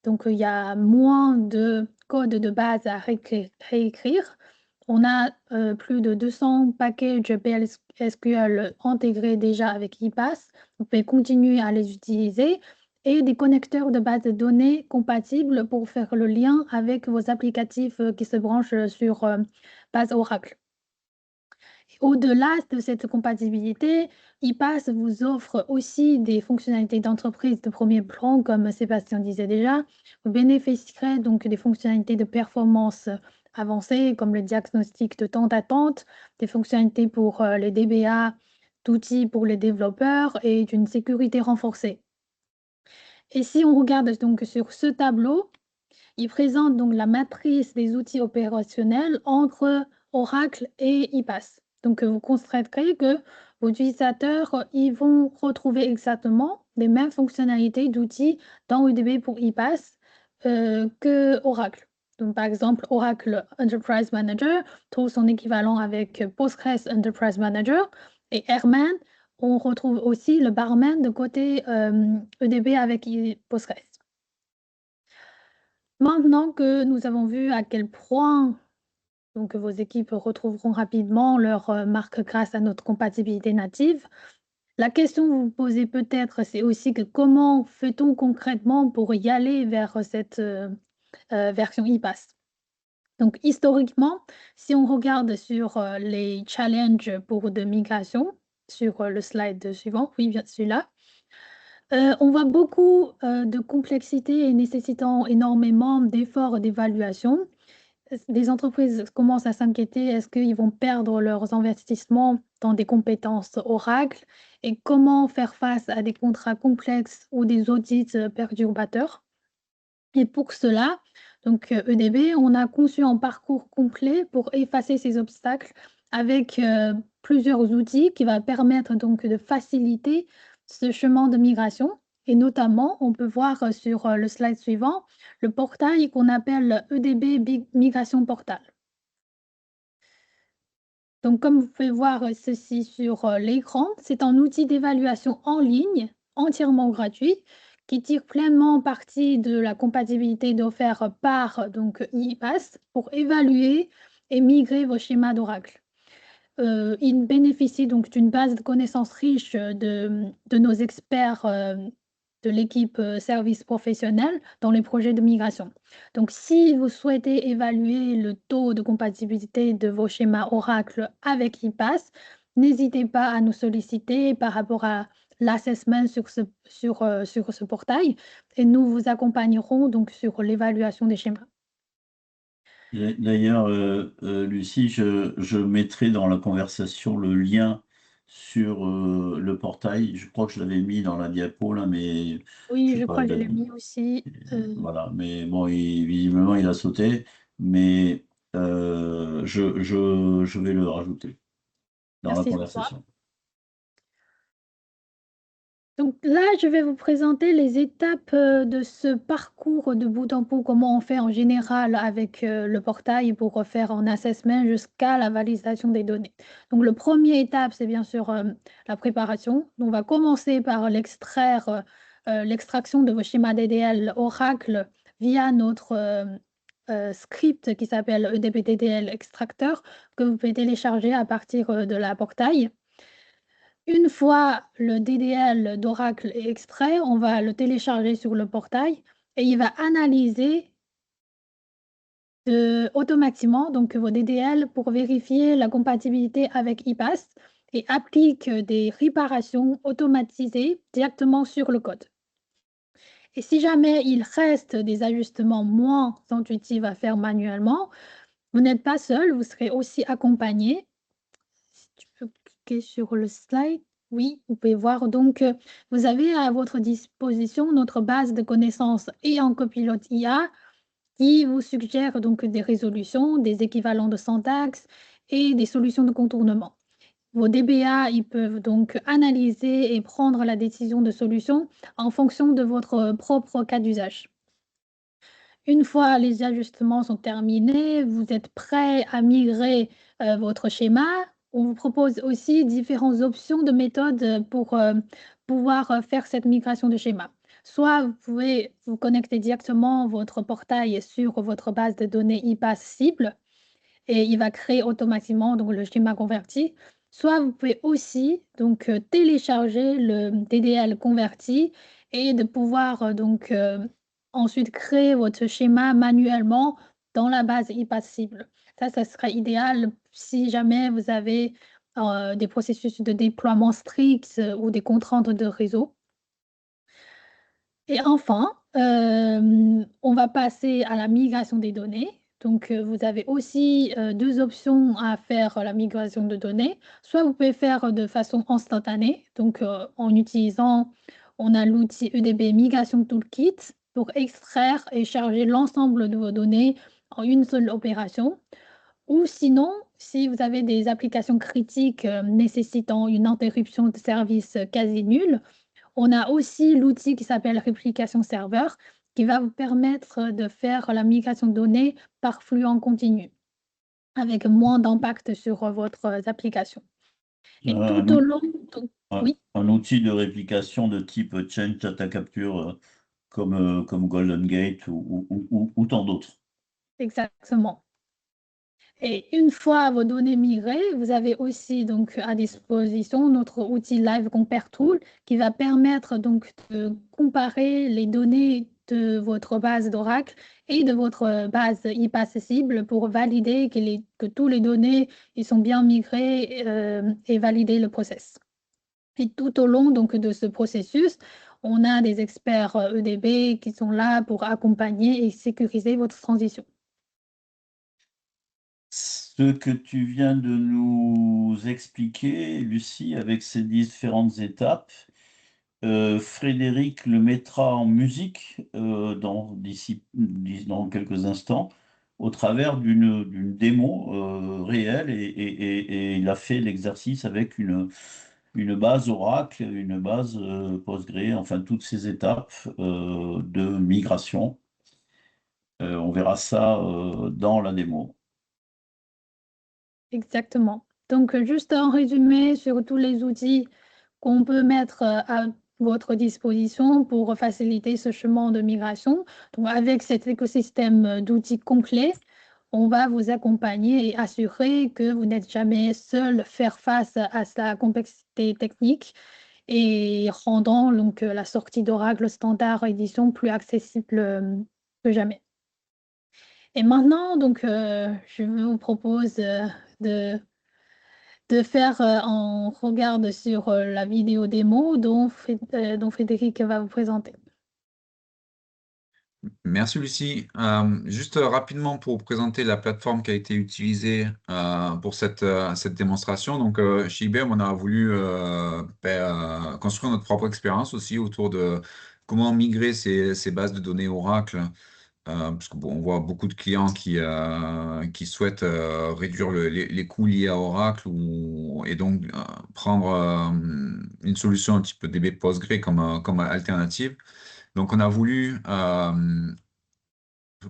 donc il y a moins de code de base à réécrire. On a, plus de 200 packages PLSQL intégrés déjà avec iPaaS. Vous pouvez continuer à les utiliser et des connecteurs de base de données compatibles pour faire le lien avec vos applicatifs, qui se branchent sur, base Oracle. Au-delà de cette compatibilité, iPaaS vous offre aussi des fonctionnalités d'entreprise de premier plan, comme Sébastien disait déjà. Vous bénéficierez donc des fonctionnalités de performance avancées, comme le diagnostic de temps d'attente, des fonctionnalités pour les DBA, d'outils pour les développeurs et d'une sécurité renforcée. Et si on regarde donc sur ce tableau, il présente donc la matrice des outils opérationnels entre Oracle et iPaaS. Donc, vous constaterez que vos utilisateurs, ils vont retrouver exactement les mêmes fonctionnalités d'outils dans EDB pour iPaaS que Oracle. Donc, par exemple, Oracle Enterprise Manager trouve son équivalent avec Postgres Enterprise Manager et Airman, on retrouve aussi le Barman de côté EDB avec Postgres. Maintenant que nous avons vu à quel point donc, vos équipes retrouveront rapidement leur marque grâce à notre compatibilité native, la question que vous vous posez peut-être, c'est aussi que comment fait-on concrètement pour y aller vers cette version iPaaS? Donc, historiquement, si on regarde sur les challenges pour de migration, sur le slide suivant, oui, bien celui-là, on voit beaucoup de complexité et nécessitant énormément d'efforts et d'évaluation. Des entreprises commencent à s'inquiéter, est-ce qu'ils vont perdre leurs investissements dans des compétences Oracle? Et comment faire face à des contrats complexes ou des audits perturbateurs? Et pour cela, donc EDB, on a conçu un parcours complet pour effacer ces obstacles avec plusieurs outils qui va permettre donc de faciliter ce chemin de migration. Et notamment, on peut voir sur le slide suivant, le portail qu'on appelle EDB Migration Portal. Donc, comme vous pouvez voir ceci sur l'écran, c'est un outil d'évaluation en ligne, entièrement gratuit, qui tire pleinement parti de la compatibilité offerte par donc, iPaaS pour évaluer et migrer vos schémas d'Oracle. Il bénéficie donc d'une base de connaissances riche de nos experts de l'équipe service professionnel dans les projets de migration. Donc, si vous souhaitez évaluer le taux de compatibilité de vos schémas Oracle avec iPaaS, n'hésitez pas à nous solliciter par rapport à l'assessment sur ce portail et nous vous accompagnerons donc sur l'évaluation des schémas. D'ailleurs, Lucie, je mettrai dans la conversation le lien sur le portail. Je crois que je l'avais mis dans la diapo, là, mais Oui, je sais je pas, crois que je l'ai mis aussi. voilà. Mais bon, visiblement, il a sauté. Mais je vais le rajouter dans la Merci François. conversation. Donc là, je vais vous présenter les étapes de ce parcours de bout en bout, comment on fait en général avec le portail pour faire un assessment jusqu'à la validation des données. Donc le premier étape, c'est bien sûr la préparation. On va commencer par l'extraction de vos schémas DDL Oracle via notre script qui s'appelle EDBDDL Extractor que vous pouvez télécharger à partir de la portail. Une fois le DDL d'Oracle est extrait, on va le télécharger sur le portail et il va analyser automatiquement donc vos DDL pour vérifier la compatibilité avec iPass et applique des réparations automatisées directement sur le code. Et si jamais il reste des ajustements moins intuitifs à faire manuellement, vous n'êtes pas seul, vous serez aussi accompagné. Si tu peux cliquer sur le slide. Oui, vous pouvez voir donc, vous avez à votre disposition notre base de connaissances et en copilote IA qui vous suggère donc des résolutions, des équivalents de syntaxe et des solutions de contournement. Vos DBA, ils peuvent donc analyser et prendre la décision de solution en fonction de votre propre cas d'usage. Une fois les ajustements sont terminés, vous êtes prêt à migrer votre schéma. On vous propose aussi différentes options de méthodes pour pouvoir faire cette migration de schéma. Soit vous pouvez vous connecter directement votre portail sur votre base de données iPass cible et il va créer automatiquement donc, le schéma converti. Soit vous pouvez aussi donc, télécharger le DDL converti et de pouvoir donc ensuite créer votre schéma manuellement dans la base iPass cible. Ça serait idéal si jamais vous avez des processus de déploiement stricts ou des contraintes de réseau. Et enfin, on va passer à la migration des données. Donc, vous avez aussi 2 options à faire la migration de données. Soit vous pouvez faire de façon instantanée, donc en utilisant on a l'outil EDB Migration Toolkit pour extraire et charger l'ensemble de vos données en une seule opération. Ou sinon, si vous avez des applications critiques nécessitant une interruption de service quasi nulle, on a aussi l'outil qui s'appelle Réplication Serveur qui va vous permettre de faire la migration de données par flux en continu avec moins d'impact sur votre application. Et Un, tout au out- long, oui, un outil de réplication de type Change Data Capture comme Golden Gate ou tant d'autres. exactement. Et une fois vos données migrées, vous avez aussi donc à disposition notre outil Live Compare Tool qui va permettre donc de comparer les données de votre base d'Oracle et de votre base iPass cible pour valider que tous les données ils sont bien migrées et valider le process. Et tout au long donc de ce processus, on a des experts EDB qui sont là pour accompagner et sécuriser votre transition. Ce que tu viens de nous expliquer, Lucie, avec ces différentes étapes, Frédéric le mettra en musique dans quelques instants au travers d'une démo réelle et il a fait l'exercice avec une base Oracle, une base Postgre, enfin toutes ces étapes de migration. On verra ça dans la démo. Exactement. Donc, juste un résumé sur tous les outils qu'on peut mettre à votre disposition pour faciliter ce chemin de migration. Donc, avec cet écosystème d'outils complet, on va vous accompagner et assurer que vous n'êtes jamais seul faire face à sa complexité technique et rendant donc la sortie d'Oracle Standard Édition plus accessible que jamais. Et maintenant, donc, je vous propose de de faire, on regarde sur la vidéo démo dont Frédéric va vous présenter. Merci Lucie. Juste rapidement pour vous présenter la plateforme qui a été utilisée pour cette démonstration. Donc chez IBM, on a voulu construire notre propre expérience aussi autour de comment migrer ces bases de données Oracle. Parce qu'on on voit beaucoup de clients qui souhaitent réduire les coûts liés à Oracle et donc prendre une solution un petit peu DB Postgre comme alternative. Donc, on a voulu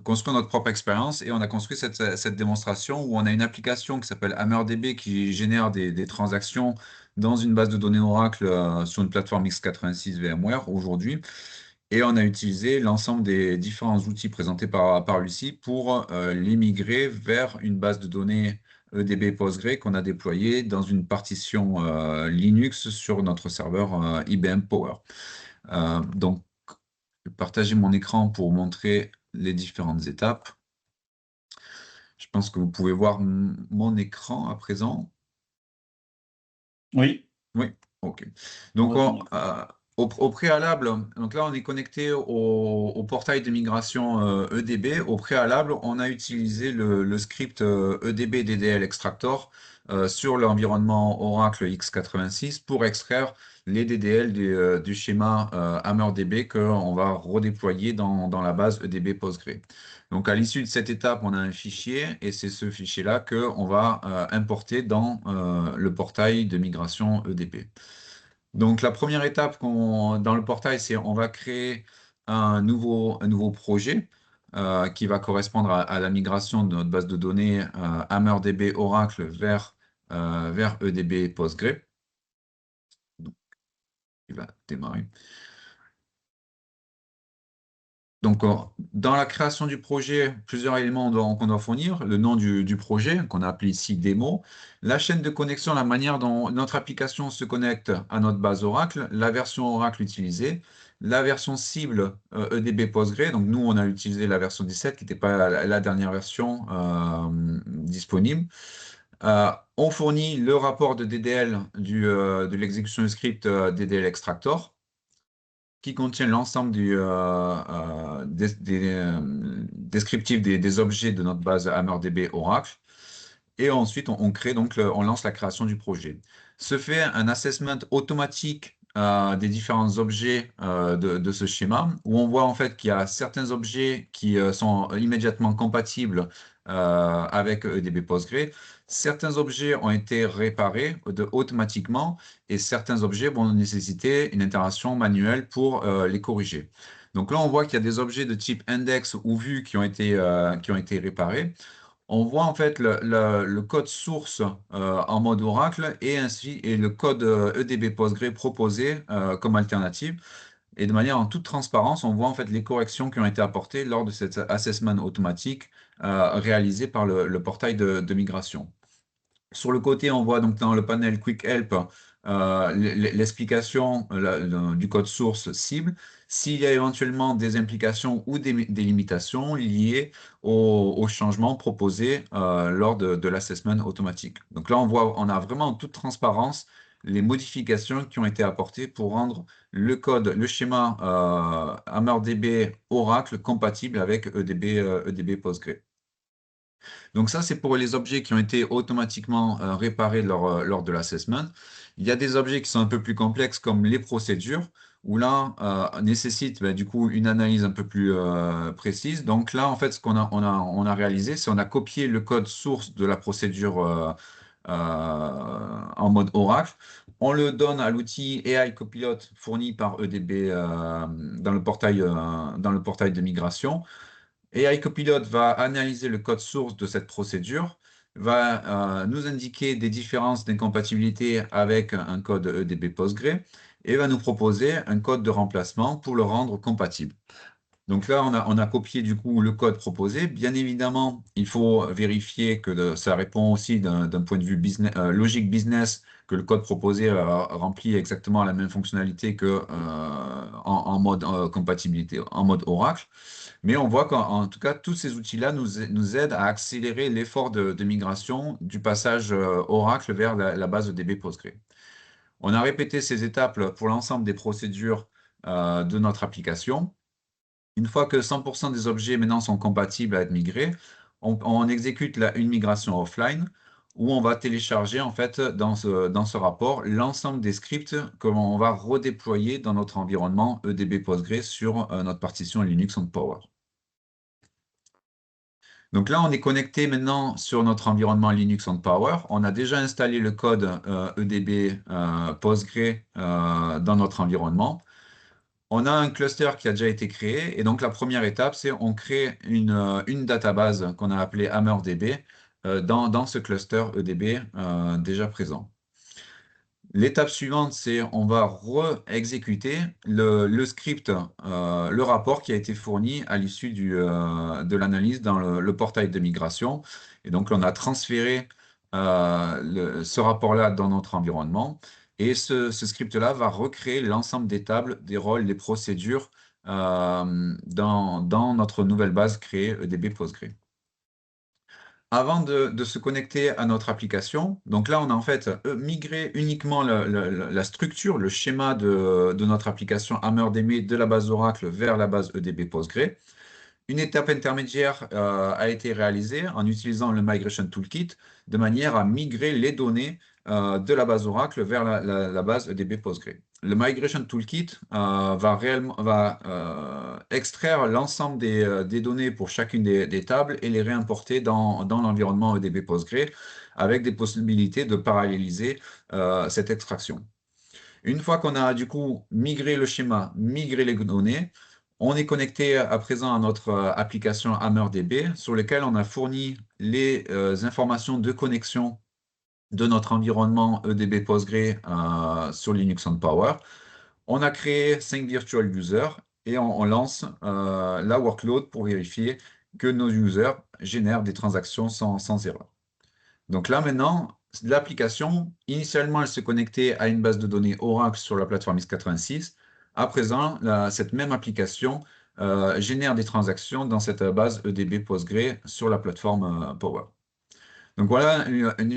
construire notre propre expérience et on a construit cette démonstration où on a une application qui s'appelle HammerDB qui génère des transactions dans une base de données Oracle sur une plateforme x86 VMware aujourd'hui. Et on a utilisé l'ensemble des différents outils présentés par Lucie pour les migrer vers une base de données EDB Postgre qu'on a déployée dans une partition Linux sur notre serveur IBM Power. Donc, je vais partager mon écran pour montrer les différentes étapes. Je pense que vous pouvez voir mon écran à présent. Oui, Oui, ok. on Donc, voit ton écran. au préalable, donc là, on est connecté au portail de migration EDB. Au préalable, on a utilisé le script EDB DDL Extractor sur l'environnement Oracle x86 pour extraire les DDL du schéma HammerDB qu'on va redéployer dans la base EDB Postgre. Donc, à l'issue de cette étape, on a un fichier et c'est ce fichier-là qu'on va importer dans le portail de migration EDB. Donc, la première étape dans le portail, c'est on va créer un nouveau projet qui va correspondre à la migration de notre base de données HammerDB Oracle vers EDB Postgre. Donc, il va démarrer. Donc, dans la création du projet, plusieurs éléments qu'on doit fournir. Le nom du projet, qu'on a appelé ici démo, la chaîne de connexion, la manière dont notre application se connecte à notre base Oracle, la version Oracle utilisée, la version cible EDB Postgre. Donc, nous, on a utilisé la version 17, qui n'était pas la dernière version disponible. On fournit le rapport de DDL de l'exécution du script DDL Extractor, qui contient l'ensemble des descriptifs des objets de notre base HammerDB Oracle. Et ensuite, on crée donc on lance la création du projet. Se fait un assessment automatique des différents objets de ce schéma, où on voit en fait qu'il y a certains objets qui sont immédiatement compatibles avec EDB Postgre. Certains objets ont été réparés automatiquement et certains objets vont nécessiter une interaction manuelle pour les corriger. Donc là, on voit qu'il y a des objets de type index ou vue qui ont été réparés. On voit en fait le code source en mode Oracle et le code EDB Postgre proposé comme alternative. Et de manière en toute transparence, on voit en fait les corrections qui ont été apportées lors de cet assessment automatique réalisé par le portail de migration. Sur le côté, on voit donc dans le panel Quick Help l'explication du code source cible, s'il y a éventuellement des implications ou des limitations liées aux changements proposés lors de l'assessment automatique. Donc là, on a vraiment en toute transparence les modifications qui ont été apportées pour rendre le schéma HammerDB Oracle compatible avec EDB Postgre. Donc ça, c'est pour les objets qui ont été automatiquement réparés lors de l'assessment. Il y a des objets qui sont un peu plus complexes comme les procédures, où là, nécessite du coup une analyse un peu plus précise. Donc là, en fait, ce on a réalisé, c'est on a copié le code source de la procédure en mode Oracle. On le donne à l'outil AI Copilot fourni par EDB dans le portail de migration. AI Copilot va analyser le code source de cette procédure, va nous indiquer des différences d'incompatibilité avec un code EDB Postgre et va nous proposer un code de remplacement pour le rendre compatible. Donc là, on a copié du coup le code proposé. Bien évidemment, il faut vérifier que ça répond aussi d'un point de vue logique business, que le code proposé remplit exactement la même fonctionnalité que en mode compatibilité, en mode Oracle. Mais on voit qu'en tout cas, tous ces outils-là nous aident à accélérer l'effort de migration du passage Oracle vers la base DB Postgre. On a répété ces étapes pour l'ensemble des procédures de notre application. Une fois que 100% des objets maintenant sont compatibles à être migrés, on exécute une migration offline où on va télécharger en fait dans ce rapport l'ensemble des scripts que l'on va redéployer dans notre environnement EDB Postgre sur notre partition Linux on Power. Donc là, on est connecté maintenant sur notre environnement Linux on Power. On a déjà installé le code EDB Postgre dans notre environnement. On a un cluster qui a déjà été créé. Et donc, la première étape, c'est on crée une database qu'on a appelée HammerDB dans ce cluster EDB déjà présent. L'étape suivante, c'est on va re-exécuter le script, le rapport qui a été fourni à l'issue de l'analyse dans le portail de migration. Et donc, on a transféré ce rapport-là dans notre environnement. Et ce script-là va recréer l'ensemble des tables, des rôles, des procédures dans notre nouvelle base créée EDB Postgre. Avant de se connecter à notre application, donc là, on a en fait migré uniquement la structure, le schéma de notre application HammerDB de la base Oracle vers la base EDB Postgre. Une étape intermédiaire a été réalisée en utilisant le Migration Toolkit de manière à migrer les données de la base Oracle vers la base EDB Postgre. Le Migration Toolkit va extraire l'ensemble des données pour chacune des tables et les réimporter dans l'environnement EDB Postgre avec des possibilités de paralléliser cette extraction. Une fois qu'on a du coup migré le schéma, migré les données, on est connecté à présent à notre application HammerDB sur laquelle on a fourni les informations de connexion de notre environnement EDB Postgre sur Linux on Power. On a créé 5 virtual users et on lance la workload pour vérifier que nos users génèrent des transactions sans erreur. Donc là, maintenant, l'application, initialement, elle se connectait à une base de données Oracle sur la plateforme x86. À présent, cette même application génère des transactions dans cette base EDB Postgre sur la plateforme Power. Donc voilà une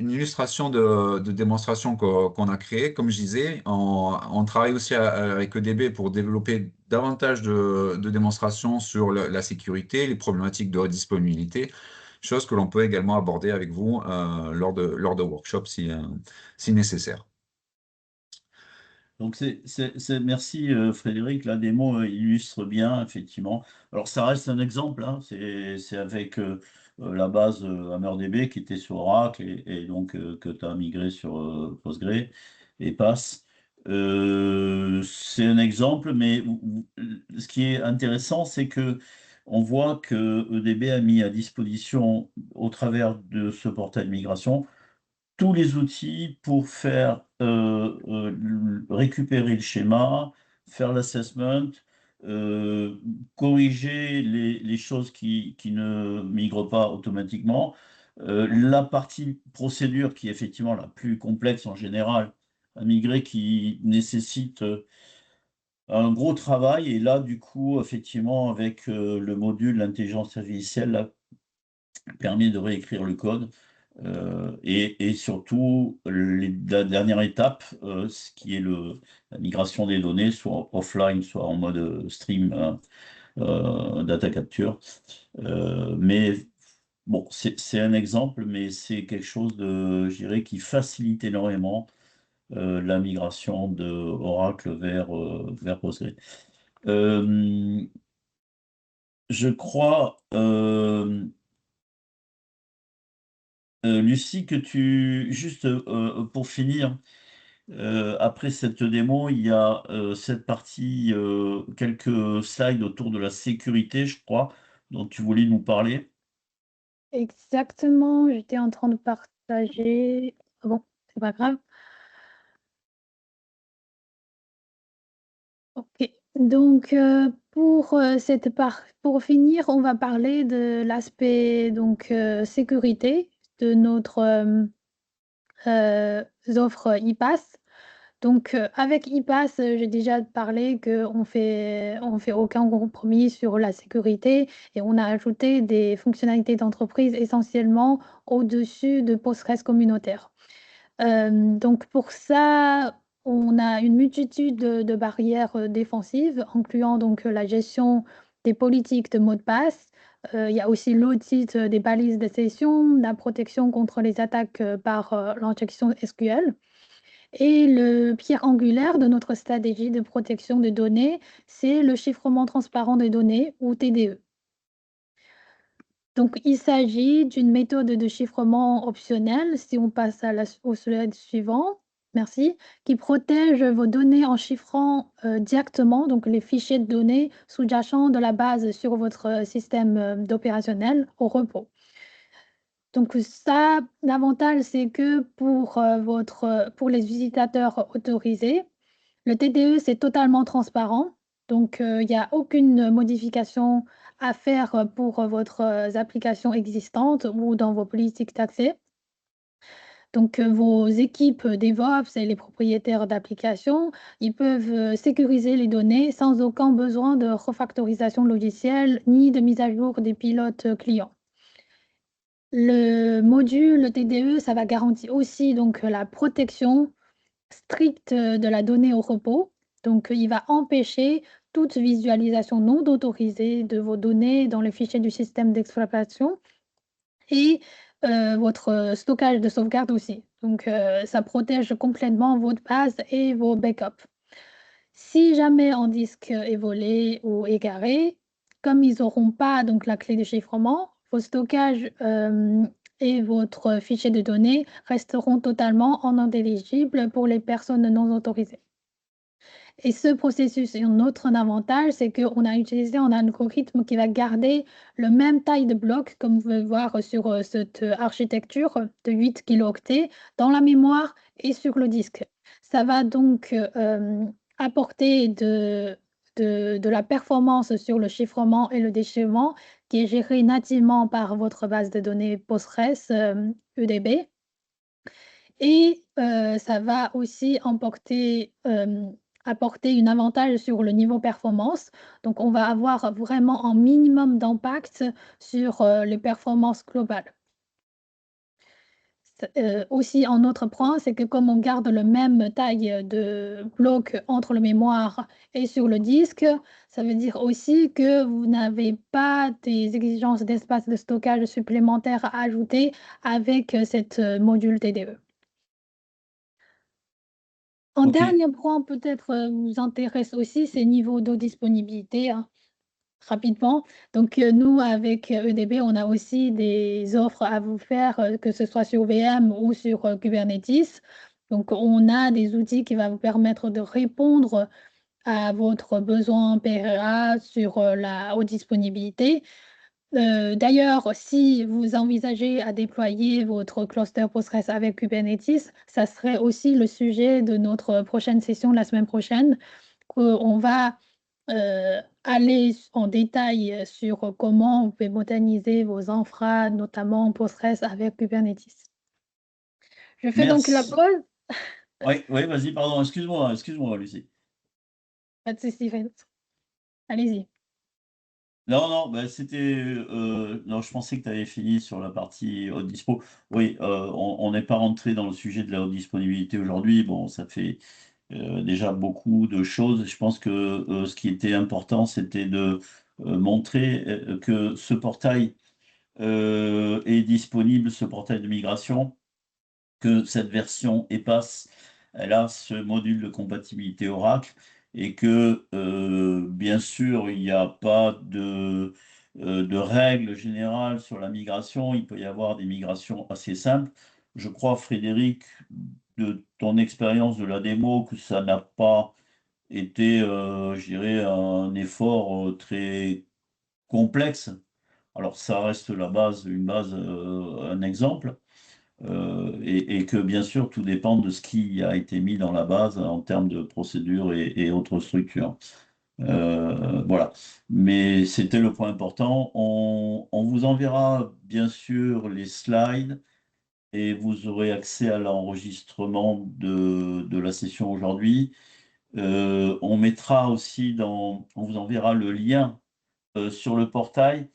illustration de démonstration qu'on a créée. Comme je disais, on travaille aussi avec EDB pour développer davantage de démonstrations sur la sécurité, les problématiques de disponibilité, chose que l'on peut également aborder avec vous lors de workshops si nécessaire. Donc, merci Frédéric, la démo illustre bien, effectivement. Alors, ça reste un exemple, hein, c'est avec la base HammerDB qui était sur Oracle et donc que tu as migré sur Postgre et passe. C'est un exemple, mais ce qui est intéressant, c'est que on voit que EDB a mis à disposition, au travers de ce portail de migration, tous les outils pour faire récupérer le schéma, faire l'assessment, corriger les choses qui ne migrent pas automatiquement. La partie procédure qui est effectivement la plus complexe en général à migrer, qui nécessite un gros travail. Et là, du coup, effectivement, avec le module d'intelligence artificielle, là, permet de réécrire le code. Et surtout, la dernière étape, ce qui est la migration des données, soit offline, soit en mode stream data capture. Mais bon, c'est un exemple, mais c'est quelque chose de, je dirais, qui facilite énormément la migration de Oracle vers Postgre. Je crois, Lucie, que juste pour finir, après cette démo, il y a cette partie, quelques slides autour de la sécurité, je crois, dont tu voulais nous parler. Exactement, j'étais en train de partager. Bon, c'est pas grave. Ok, Donc, pour finir, on va parler de l'aspect donc sécurité de notre offre iPass. Donc, avec iPass, j'ai déjà parlé qu'on fait aucun compromis sur la sécurité et on a ajouté des fonctionnalités d'entreprise essentiellement au-dessus de Postgres communautaire. Donc pour ça, on a une multitude de barrières, défensives, incluant donc, la gestion des politiques de mots de passe. Il y a aussi l'audit, des balises de session, la protection contre les attaques, par, l'injection SQL et le pierre angulaire de notre stratégie de protection des données, c'est le chiffrement transparent des données ou TDE. Donc il s'agit d'une méthode de chiffrement optionnelle, si on passe au slide suivant, merci, qui protège vos données en chiffrant, directement donc les fichiers de données sous-jacents de la base sur votre, système, d'opérationnel au repos. Donc ça, l'avantage, c'est que pour les utilisateurs autorisés, le TDE, c'est totalement transparent, donc il y a aucune modification à faire, pour, votre, applications existantes ou dans vos politiques d'accès. Donc vos équipes DevOps et les propriétaires d'applications, ils peuvent, sécuriser les données sans aucun besoin de refactorisation logicielle ni de mise à jour des pilotes, clients. Le module TDE, ça va garantir aussi donc la protection stricte, de la donnée au repos. Donc, il va empêcher toute visualisation non autorisée de vos données dans les fichiers du système d'exploitation et votre stockage de sauvegarde aussi. Donc, ça protège complètement votre base et vos backups. Si jamais un disque est volé ou égaré, comme ils n'auront pas donc la clé de chiffrement, vos stockages, et votre fichier de données resteront totalement en indéligibles pour les personnes non autorisées. Et ce processus, et un autre avantage, c'est qu'on a utilisé un algorithme qui va garder le même taille de bloc, comme vous pouvez voir sur, cette architecture de 8 kilooctets dans la mémoire et sur le disque. Ça va donc, apporter de la performance sur le chiffrement et le déchiffrement qui est géré nativement par votre base de données Postgres, EDB. Et ça va aussi apporter un avantage sur le niveau performance. Donc on va avoir vraiment un minimum d'impact sur, les performances globales. Aussi un autre point, c'est que comme on garde le même taille de bloc entre le mémoire et sur le disque, ça veut dire aussi que vous n'avez pas des exigences d'espace de stockage supplémentaires à ajouter avec, cette, module TDE. Un Ok. dernier point peut-être, vous intéresse aussi, c'est niveau de disponibilité, hein, rapidement. Donc, nous avec, EDB, on a aussi des offres à vous faire, que ce soit sur VM ou sur, Kubernetes. Donc on a des outils qui va vous permettre de répondre à votre besoin PRA sur, la haute disponibilité. D'ailleurs, si vous envisagez à déployer votre cluster Postgres avec Kubernetes, ça serait aussi le sujet de notre prochaine session la semaine prochaine, qu'on va, aller en détail sur comment vous pouvez moderniser vos infras, notamment Postgres avec Kubernetes. Je fais donc la Merci. pause. Oui, oui, vas-y, pardon, excuse-moi, Lucie. Pas de souci, allez-y. Non, non, bah, non, je pensais que tu avais fini sur la partie haute dispo. Oui, on n'est pas rentré dans le sujet de la haute disponibilité aujourd'hui. Bon, ça fait déjà beaucoup de choses. Je pense que ce qui était important, c'était de montrer que ce portail est disponible, ce portail de migration, que cette version EPAS, elle a ce module de compatibilité Oracle et que, bien sûr, il n'y a pas de règle générale sur la migration. Il peut y avoir des migrations assez simples. Je crois, Frédéric, de ton expérience de la démo, que ça n'a pas été, je dirais, un effort très complexe. Alors, ça reste la base, un exemple. Et que bien sûr, tout dépend de ce qui a été mis dans la base en termes de procédures et autres structures. Voilà. Mais c'était le point important. On vous enverra bien sûr les slides et vous aurez accès à l'enregistrement de la session aujourd'hui. On mettra aussi on vous enverra le lien sur le portail.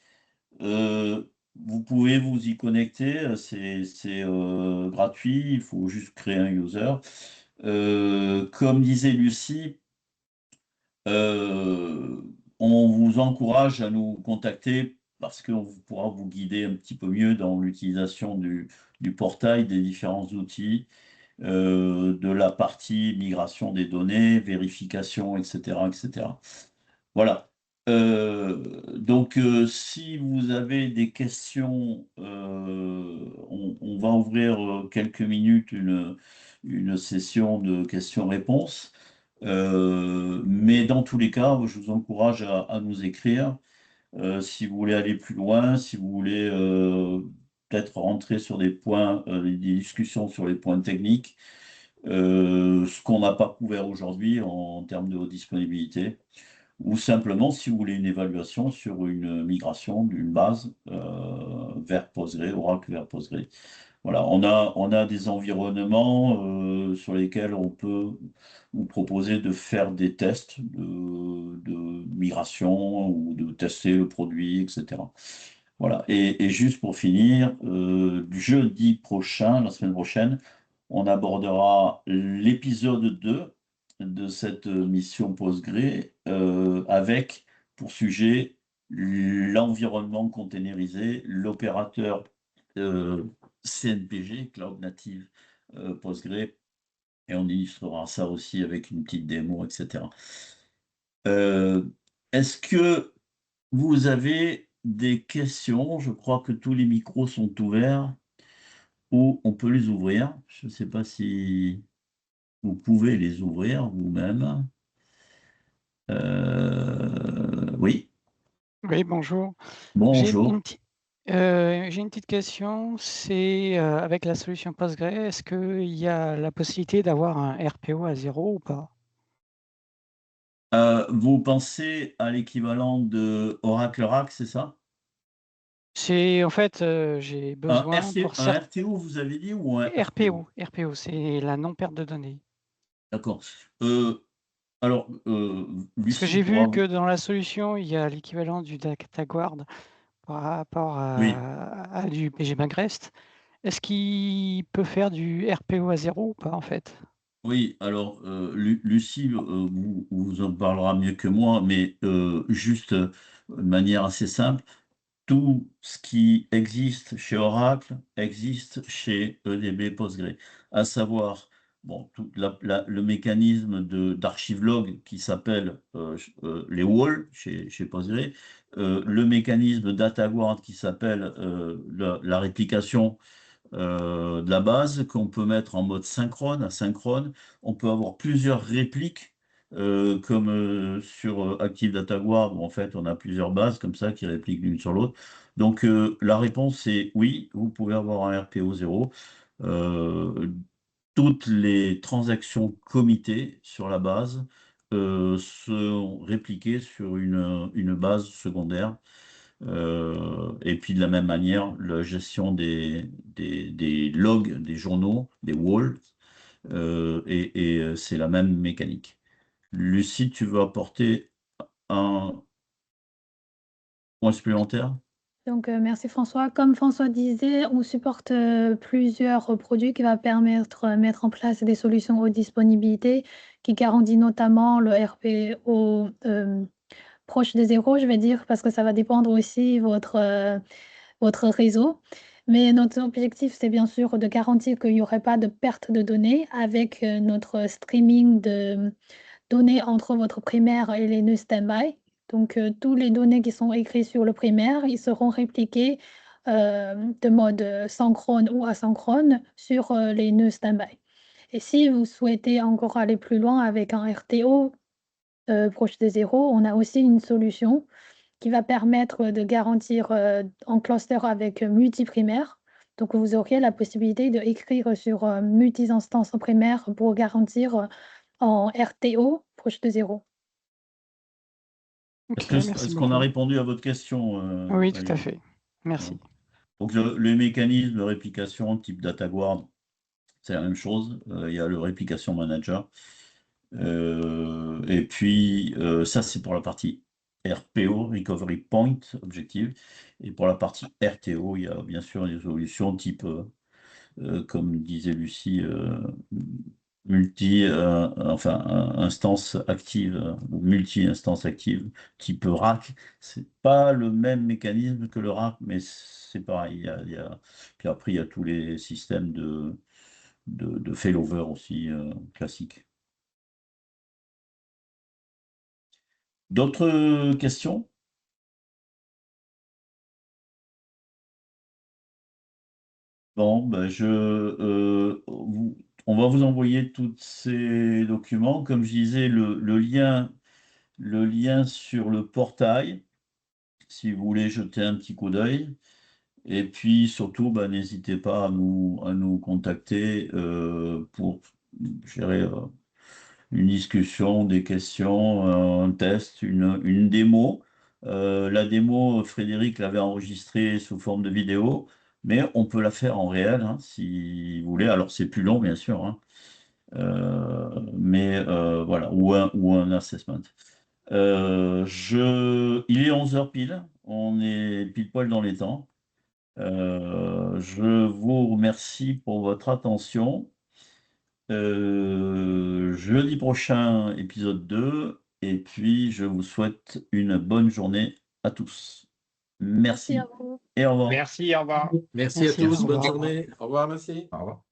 Vous pouvez vous y connecter, c'est gratuit, il faut juste créer un user. Comme disait Lucie, euh, on vous encourage à nous contacter parce qu'on pourra vous guider un petit peu mieux dans l'utilisation du portail, des différents outils, de la partie migration des données, vérification, etc., etc. Voilà. Donc, si vous avez des questions, on va ouvrir quelques minutes une session de questions-réponses. Mais dans tous les cas, je vous encourage à nous écrire. Si vous voulez aller plus loin, si vous voulez peut-être rentrer sur des points, des discussions sur les points techniques, ce qu'on n'a pas couvert aujourd'hui en termes de disponibilité ou simplement si vous voulez une évaluation sur une migration d'une base vers Postgre, Oracle vers Postgre. Voilà, on a des environnements sur lesquels on peut vous proposer de faire des tests de migration ou de tester le produit, etc. Voilà, et juste pour finir, jeudi prochain, la semaine prochaine, on abordera l'épisode 2 de cette mission Postgre avec pour sujet l'environnement containerisé, l'opérateur euh, CNPG, Cloud Native Postgre, et on illustrera ça aussi avec une petite démo, etc. Euh, Est-ce que vous avez des questions? Je crois que tous les micros sont ouverts ou on peut les ouvrir. Je ne sais pas si vous pouvez les ouvrir vous-même. Oui, Oui, bonjour. J'ai bonjour. j'ai une petite question, c'est avec la solution Postgre, est-ce qu'il y a la possibilité d'avoir un RPO à 0 ou pas? Vous pensez à l'équivalent de Oracle RAC, c'est ça? C'est en fait, j'ai besoin pour Un certains RTO, vous avez dit, ou un RPO? RPO, c'est la non-perte de données. D'accord. Euh, alors, Parce que Lucie j'ai pourra vu que vous... dans la solution, il y a l'équivalent du DataGuard par rapport Oui, à du pgMagrest. Est-ce qu'il peut faire du RPO à 0 ou pas, en fait? oui. Alors, Lucie vous en parlera mieux que moi, mais juste de manière assez simple. Tout ce qui existe chez Oracle existe chez EDB Postgre, à savoir bon, le mécanisme d'archive-log qui s'appelle les walls chez Postgre, le mécanisme DataGuard qui s'appelle la réplication de la base qu'on peut mettre en mode synchrone, asynchrone. On peut avoir plusieurs répliques, comme sur Active Data Guard, où en fait on a plusieurs bases comme ça qui répliquent l'une sur l'autre. Donc la réponse est oui, vous pouvez avoir un RPO 0. Euh, Toutes les transactions committées sur la base sont répliquées sur une base secondaire. Et puis de la même manière, la gestion des logs, des journaux, des walls, c'est la même mécanique. Lucie, tu veux apporter un point supplémentaire? Donc, merci François. Comme François disait, on supporte plusieurs produits qui va permettre de mettre en place des solutions haute disponibilité qui garantit notamment le RPO proche de 0, je vais dire, parce que ça va dépendre aussi votre réseau. Mais notre objectif, c'est bien sûr de garantir qu'il n'y aurait pas de perte de données avec notre streaming de données entre votre primaire et les nœuds standby. Donc, tous les données qui sont écrites sur le primaire, ils seront répliqués de mode synchrone ou asynchrone sur les nœuds standby. Et si vous souhaitez encore aller plus loin avec un RTO proche de 0, on a aussi une solution qui va permettre de garantir en cluster avec multi-primaire. Donc, vous auriez la possibilité d'écrire sur multi-instances en primaire pour garantir en RTO proche de 0. Ok, Est-ce merci qu'on a beaucoup. répondu à votre question Oui, tout à Maëlys fait. Merci. Donc, les mécanismes de réplication type DataGuard, c'est la même chose. Il y a le Replication Manager. Et puis, ça, c'est pour la partie RPO, Recovery Point Objective. Et pour la partie RTO, il y a bien sûr des solutions type, comme disait Lucie, instance active ou multi-instance active type RAC. C'est pas le même mécanisme que le RAC, mais c'est pareil. Puis après, il y a tous les systèmes de failover aussi classiques. D'autres questions? Bon, ben on va vous envoyer tous ces documents. Comme je disais, le lien sur le portail, si vous voulez jeter un petit coup d'œil. Et puis surtout, ben, n'hésitez pas à nous contacter pour gérer une discussion, des questions, un test, une démo. La démo, Frédéric l'avait enregistrée sous forme de vidéo, mais on peut la faire en réel hein, si vous voulez. Alors c'est plus long, bien sûr, hein. Mais voilà, ou un assessment. Il est 11h pile, on est pile poil dans les temps. Je vous remercie pour votre attention. Jeudi prochain, épisode 2. Et puis, je vous souhaite une bonne journée à tous. Merci Merci à vous. et au revoir. Merci, au revoir. Merci à Merci, au tous, bonne revoir. journée. Au revoir, merci. Au revoir.